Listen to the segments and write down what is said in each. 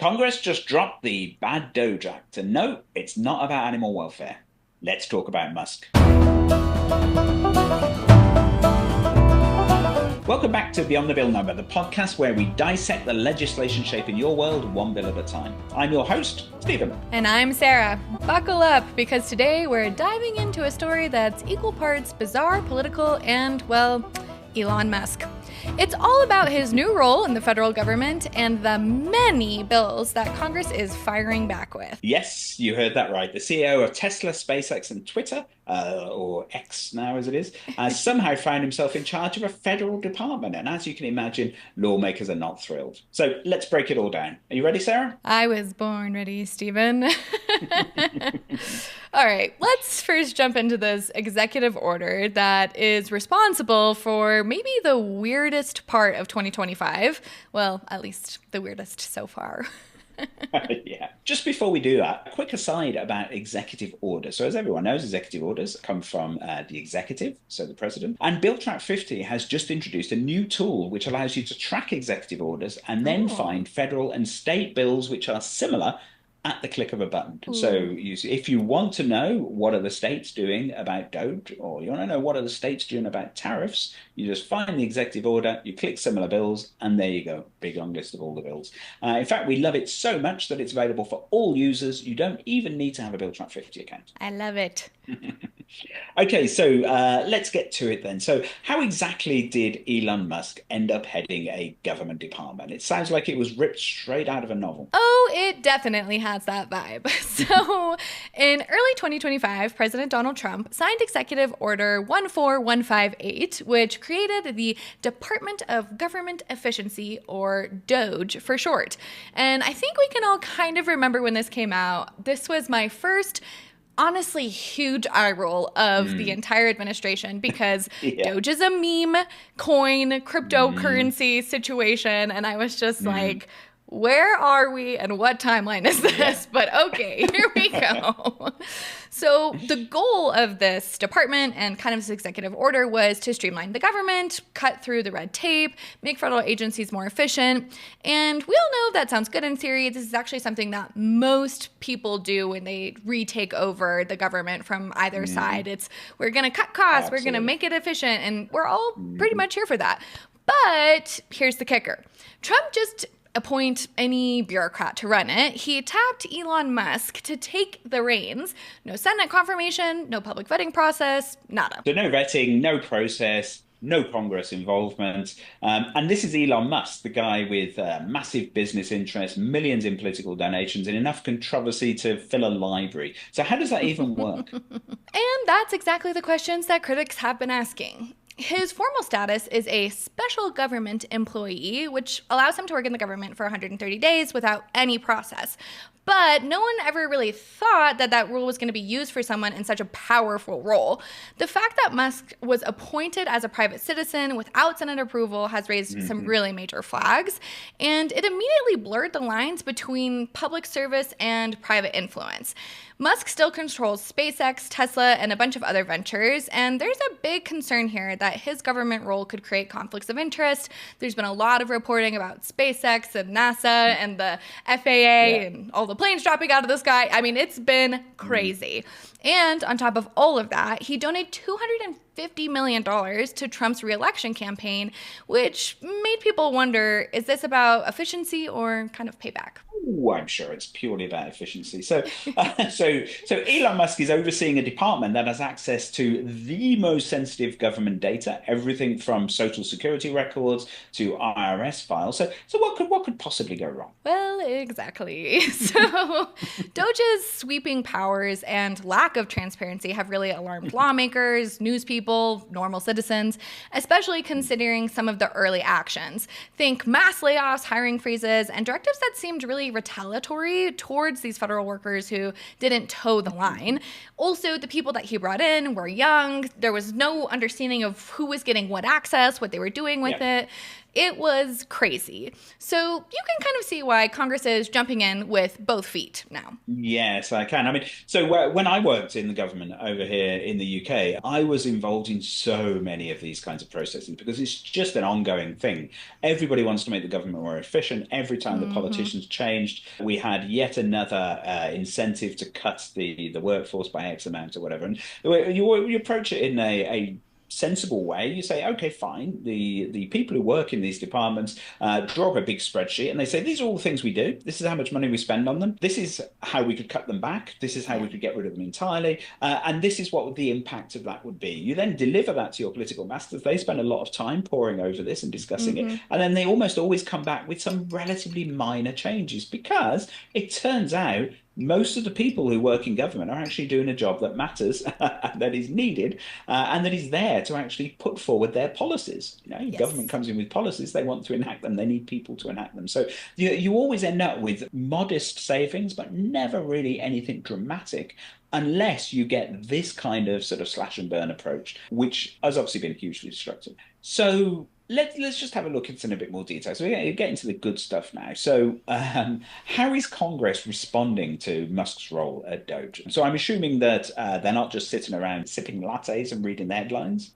Congress just dropped the bad Doge Act, and no, it's not about animal welfare. Let's talk about Musk. Welcome back to Beyond the Bill Number, the podcast where we dissect the legislation shaping your world one bill at a time. I'm your host, Stephen. And I'm Sarah. Buckle up, because today we're diving into a story that's equal parts bizarre, political, and, well, Elon Musk. It's all about his new role in the federal government and the many bills that Congress is firing back with. Yes, you heard that right. The CEO of Tesla, SpaceX, and Twitter, or X now as it is, has somehow found himself in charge of a federal department. And as you can imagine, lawmakers are not thrilled. So let's break it all down. Are you ready, Sarah? I was born ready, Stephen. All right, let's first jump into this executive order that is responsible for maybe the weirdest part of 2025. Well, at least the weirdest so far. Yeah. Just before we do that, a quick aside about executive orders. So as everyone knows, executive orders come from the executive, so the president. And Bill Track 50 has just introduced a new tool which allows you to track executive orders and then find federal and state bills which are similar at the click of a button. Ooh. So if you want to know what are the states doing about Doge, or you want to know what are the states doing about tariffs, you just find the executive order, you click similar bills, and there you go. Big long list of all the bills. In fact, we love it so much that it's available for all users. You don't even need to have a Bill Track 50 account. I love it. Okay, so let's get to it then. So how exactly did Elon Musk end up heading a government department? It sounds like it was ripped straight out of a novel. Oh, it definitely has that vibe. So in early 2025, President Donald Trump signed Executive Order 14158, which created the Department of Government Efficiency, or Doge for short. And I think we can all kind of remember when this came out. This was my first honestly huge eye roll of the entire administration, because Doge is a meme coin cryptocurrency situation, and I was just like, where are we and what timeline is this? But okay, here we go. So the goal of this department and kind of this executive order was to streamline the government, cut through the red tape, make federal agencies more efficient. And we all know that sounds good in theory. This is actually something that most people do when they retake over the government from either side. It's, we're going to cut costs, Absolutely. We're going to make it efficient, and we're all pretty much here for that. But here's the kicker. Trump just appoint any bureaucrat to run it. He tapped Elon Musk to take the reins. No Senate confirmation, no public vetting process, nada. So no vetting, no process, no Congress involvement. And this is Elon Musk, the guy with massive business interests, millions in political donations, and enough controversy to fill a library. So how does that even work? And that's exactly the questions that critics have been asking. His formal status is a special government employee, which allows him to work in the government for 130 days without any process. But no one ever really thought that that rule was going to be used for someone in such a powerful role. The fact that Musk was appointed as a private citizen without Senate approval has raised some really major flags, and it immediately blurred the lines between public service and private influence. Musk still controls SpaceX, Tesla, and a bunch of other ventures, and there's a big concern here that his government role could create conflicts of interest. There's been a lot of reporting about SpaceX and NASA and the FAA and all the planes dropping out of the sky. I mean, it's been crazy. And on top of all of that, he donated $250 million to Trump's reelection campaign, which made people wonder, is this about efficiency or kind of payback? Oh, I'm sure it's purely about efficiency. So Elon Musk is overseeing a department that has access to the most sensitive government data, everything from social security records to IRS files. So what could possibly go wrong? Well, exactly. So Doge's sweeping powers and lack of transparency have really alarmed lawmakers, news people, normal citizens, especially considering some of the early actions. Think mass layoffs, hiring freezes, and directives that seemed really retaliatory towards these federal workers who didn't toe the line. Also, the people that he brought in were young. There was no understanding of who was getting what access, what they were doing with it. It was crazy. So you can kind of see why Congress is jumping in with both feet now. Yes, I can. I mean, so when I worked in the government over here in the UK, I was involved in so many of these kinds of processes because it's just an ongoing thing. Everybody wants to make the government more efficient. Every time the Hmm. politicians changed, we had yet another incentive to cut the workforce by X amount or whatever. And you approach it in a sensible way. You say, okay, fine. The people who work in these departments draw up a big spreadsheet and they say, these are all the things we do. This is how much money we spend on them. This is how we could cut them back. This is how Yeah. we could get rid of them entirely. And this is what the impact of that would be. You then deliver that to your political masters. They spend a lot of time poring over this and discussing it. Hmm. And then they almost always come back with some relatively minor changes because it turns out most of the people who work in government are actually doing a job that matters, that is needed, and that is there to actually put forward their policies. You know, government Yes. comes in with policies, they want to enact them, they need people to enact them. So you always end up with modest savings, but never really anything dramatic. Unless you get this kind of sort of slash and burn approach, which has obviously been hugely destructive. So let's just have a look into in a bit more detail. So we're getting to the good stuff now. So how is Congress responding to Musk's role at Doge? So I'm assuming that they're not just sitting around sipping lattes and reading the headlines.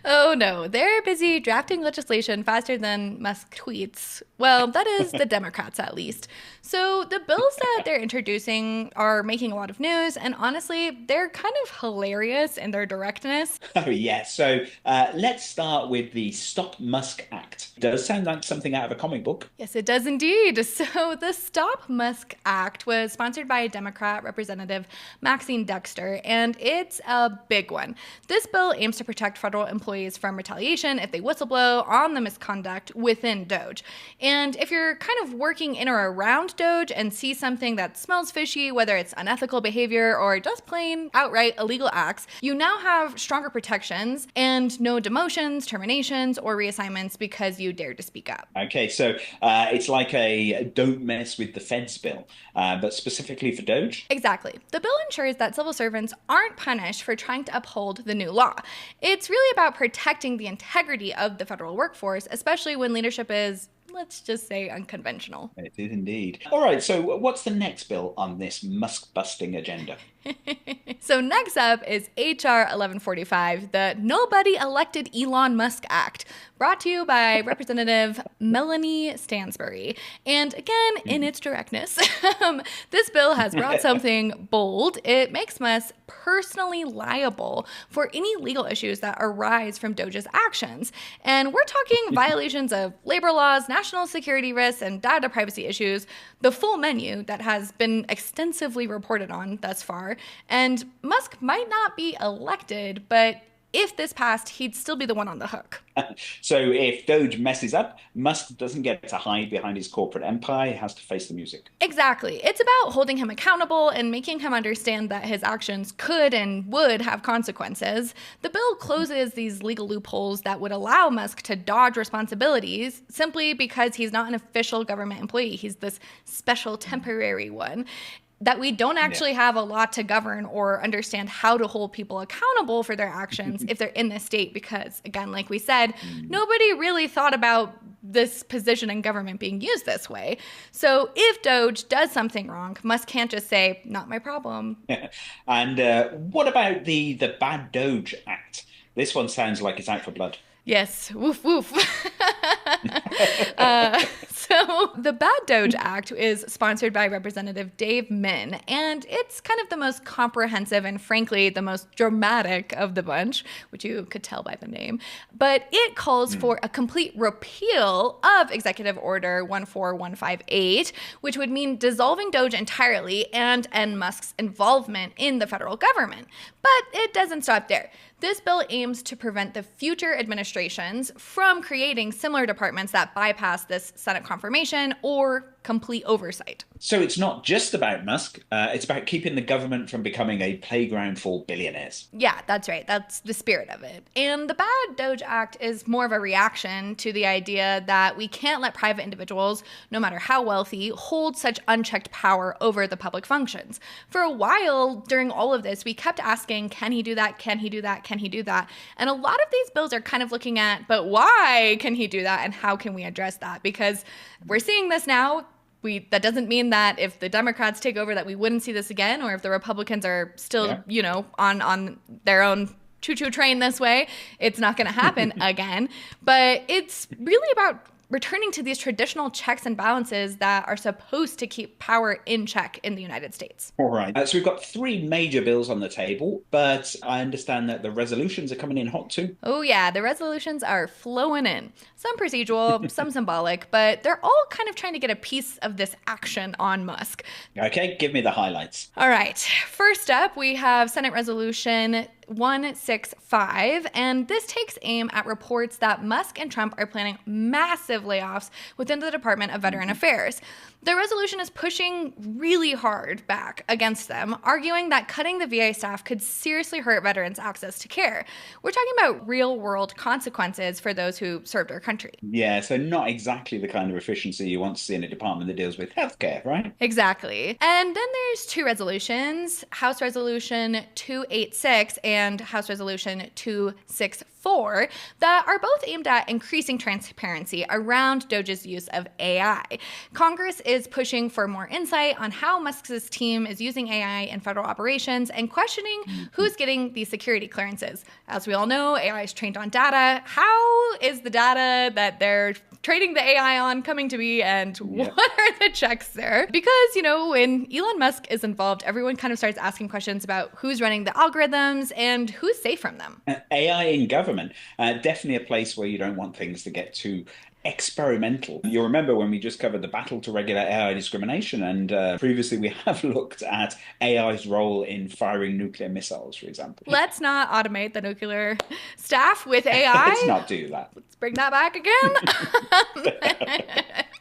Oh no, they're busy drafting legislation faster than Musk tweets. Well, that is the Democrats at least. So the bills that they're introducing are making a lot of news, and honestly, they're kind of hilarious in their directness. Oh, yes. So let's start with the Stop Musk Act. It does sound like something out of a comic book. Yes, it does indeed. So, the Stop Musk Act was sponsored by Democrat Representative Maxine Dexter, and it's a big one. This bill aims to protect federal employees from retaliation if they whistleblow on the misconduct within Doge. And if you're kind of working in or around Doge and see something that smells fishy, whether it's unethical behavior or just plain outright illegal acts, you now have stronger protections and no demotions, terminations, or reassignments because you dared to speak up. Okay, so it's like a don't mess with the feds bill, but specifically for Doge. Exactly. The bill ensures that civil servants aren't punished for trying to uphold the new law. It's really about protecting the integrity of the federal workforce, especially when leadership is, let's just say, unconventional. It is indeed. All right, so what's the next bill on this Musk busting agenda? So next up is HR 1145, the Nobody Elected Elon Musk Act, brought to you by Representative Melanie Stansbury. And again, in its directness, this bill has brought something bold. It makes Musk personally liable for any legal issues that arise from Doge's actions. And we're talking violations of labor laws, national security risks, and data privacy issues, the full menu that has been extensively reported on thus far. And Musk might not be elected, but if this passed, he'd still be the one on the hook. So if Doge messes up, Musk doesn't get to hide behind his corporate empire. He has to face the music. Exactly. It's about holding him accountable and making him understand that his actions could and would have consequences. The bill closes these legal loopholes that would allow Musk to dodge responsibilities simply because he's not an official government employee. He's this special temporary one. That we don't Yeah. actually have a lot to govern or understand how to hold people accountable for their actions if they're in this state. Because, again, like we said, nobody really thought about this position in government being used this way. So if Doge does something wrong, Musk can't just say, not my problem. And what about the Bad Doge Act? This one sounds like it's out for blood. Yes, woof woof. So the Bad Doge Act is sponsored by Representative Dave Min, and it's kind of the most comprehensive and frankly the most dramatic of the bunch, which you could tell by the name. But it calls for a complete repeal of Executive Order 14158, which would mean dissolving Doge entirely and end Musk's involvement in the federal government. But it doesn't stop there. This bill aims to prevent the future administrations from creating similar departments that bypass this Senate confirmation or complete oversight. So it's not just about Musk, it's about keeping the government from becoming a playground for billionaires. Yeah, that's right. That's the spirit of it. And the bad Doge Act is more of a reaction to the idea that we can't let private individuals, no matter how wealthy, hold such unchecked power over the public functions. For a while during all of this, we kept asking, can he do that? Can he do that? Can he do that? And a lot of these bills are kind of looking at, but why can he do that? And how can we address that? Because we're seeing this now. That doesn't mean that if the Democrats take over that we wouldn't see this again, or if the Republicans are still, on their own choo-choo train this way, it's not going to happen again. But it's really about returning to these traditional checks and balances that are supposed to keep power in check in the United States. All right. So we've got three major bills on the table, but I understand that the resolutions are coming in hot too. Oh, yeah. The resolutions are flowing in. Some procedural, some symbolic, but they're all kind of trying to get a piece of this action on Musk. Okay, give me the highlights. All right. First up, we have Senate Resolution 165, and this takes aim at reports that Musk and Trump are planning massive layoffs within the Department of Veteran Affairs. The resolution is pushing really hard back against them, arguing that cutting the VA staff could seriously hurt veterans' access to care. We're talking about real-world consequences for those who served our country. Yeah, so not exactly the kind of efficiency you want to see in a department that deals with healthcare, right? Exactly. And then there's two resolutions, House Resolution 286 and House Resolution 264, that are both aimed at increasing transparency around Doge's use of AI. Congress is pushing for more insight on how Musk's team is using AI in federal operations and questioning who's getting these security clearances. As we all know, AI is trained on data. How is the data that they're training the AI on coming to be, and what are the checks there? Because, when Elon Musk is involved, everyone kind of starts asking questions about who's running the algorithms and who's safe from them. AI in government, definitely a place where you don't want things to get too experimental. You'll remember when we just covered the battle to regulate AI discrimination, and previously we have looked at AI's role in firing nuclear missiles, for example. Let's not automate the nuclear staff with AI. Let's not do that. Let's bring that back again.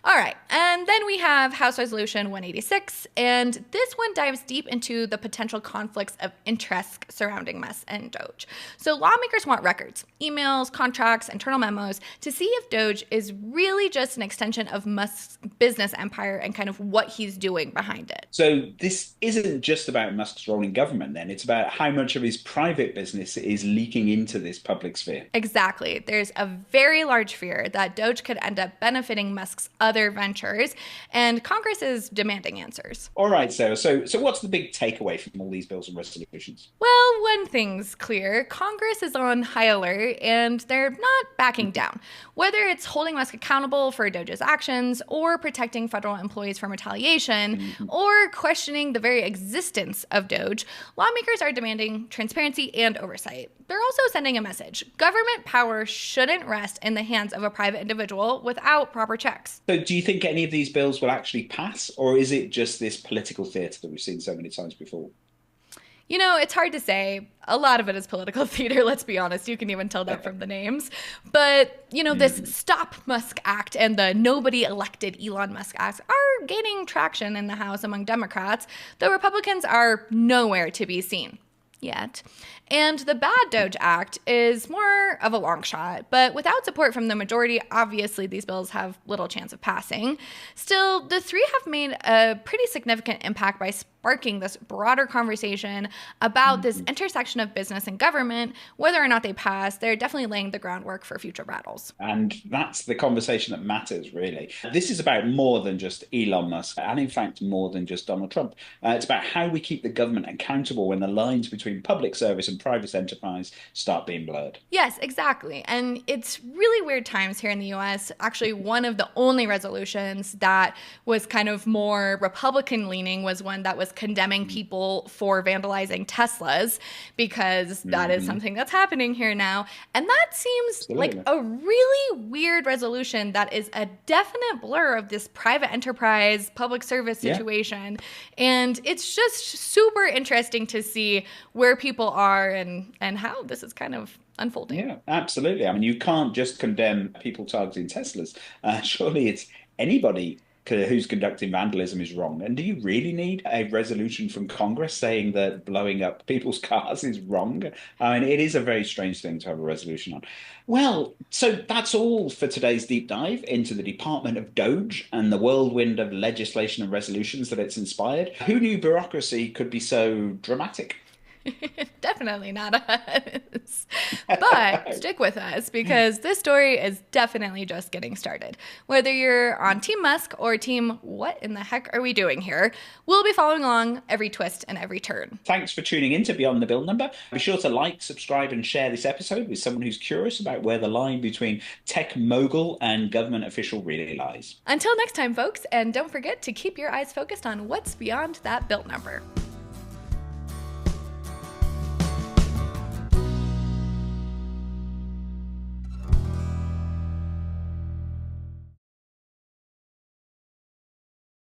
All right, and then we have House Resolution 186, and this one dives deep into the potential conflicts of interest surrounding Musk and Doge. So lawmakers want records, emails, contracts, internal memos to see if Doge is really just an extension of Musk's business empire and kind of what he's doing behind it. So this isn't just about Musk's role in government then, it's about how much of his private business is leaking into this public sphere. Exactly. There's a very large fear that Doge could end up benefiting Musk's other ventures, and Congress is demanding answers. All right, Sarah. So what's the big takeaway from all these bills and resolutions? Well, one thing's clear. Congress is on high alert, and they're not backing down. Whether it's holding Musk accountable for Doge's actions, or protecting federal employees from retaliation, or questioning the very existence of Doge, lawmakers are demanding transparency and oversight. They're also sending a message. Government power shouldn't rest in the hands of a private individual without proper checks. So do you think any of these bills will actually pass, or is it just this political theatre that we've seen so many times before? It's hard to say. A lot of it is political theater, let's be honest. You can even tell that from the names. But, this Stop Musk Act and the Nobody Elected Elon Musk Act are gaining traction in the House among Democrats, though Republicans are nowhere to be seen yet. And the Bad Doge Act is more of a long shot, but without support from the majority, obviously these bills have little chance of passing. Still, the three have made a pretty significant impact by sparking this broader conversation about this intersection of business and government. Whether or not they pass, they're definitely laying the groundwork for future battles. And that's the conversation that matters, really. This is about more than just Elon Musk, and in fact, more than just Donald Trump. It's about how we keep the government accountable when the lines between public service and private enterprise start being blurred. Yes, exactly. And it's really weird times here in the US. Actually, one of the only resolutions that was kind of more Republican leaning was one that was condemning people for vandalizing Teslas, because that is something that's happening here now. And that seems like a really weird resolution that is a definite blur of this private enterprise public service situation. And it's just super interesting to see where people are and how this is kind of unfolding. Yeah, absolutely. I mean, you can't just condemn people targeting Teslas. Surely it's anybody who's conducting vandalism is wrong. And do you really need a resolution from Congress saying that blowing up people's cars is wrong? I mean, it is a very strange thing to have a resolution on. Well, so that's all for today's deep dive into the Department of Doge and the whirlwind of legislation and resolutions that it's inspired. Who knew bureaucracy could be so dramatic? Definitely not us. But stick with us because this story is definitely just getting started. Whether you're on Team Musk or Team What in the heck are we doing here, we'll be following along every twist and every turn. Thanks for tuning in to Beyond the Bill Number. Be sure to like, subscribe, and share this episode with someone who's curious about where the line between tech mogul and government official really lies. Until next time, folks, and don't forget to keep your eyes focused on what's beyond that bill number.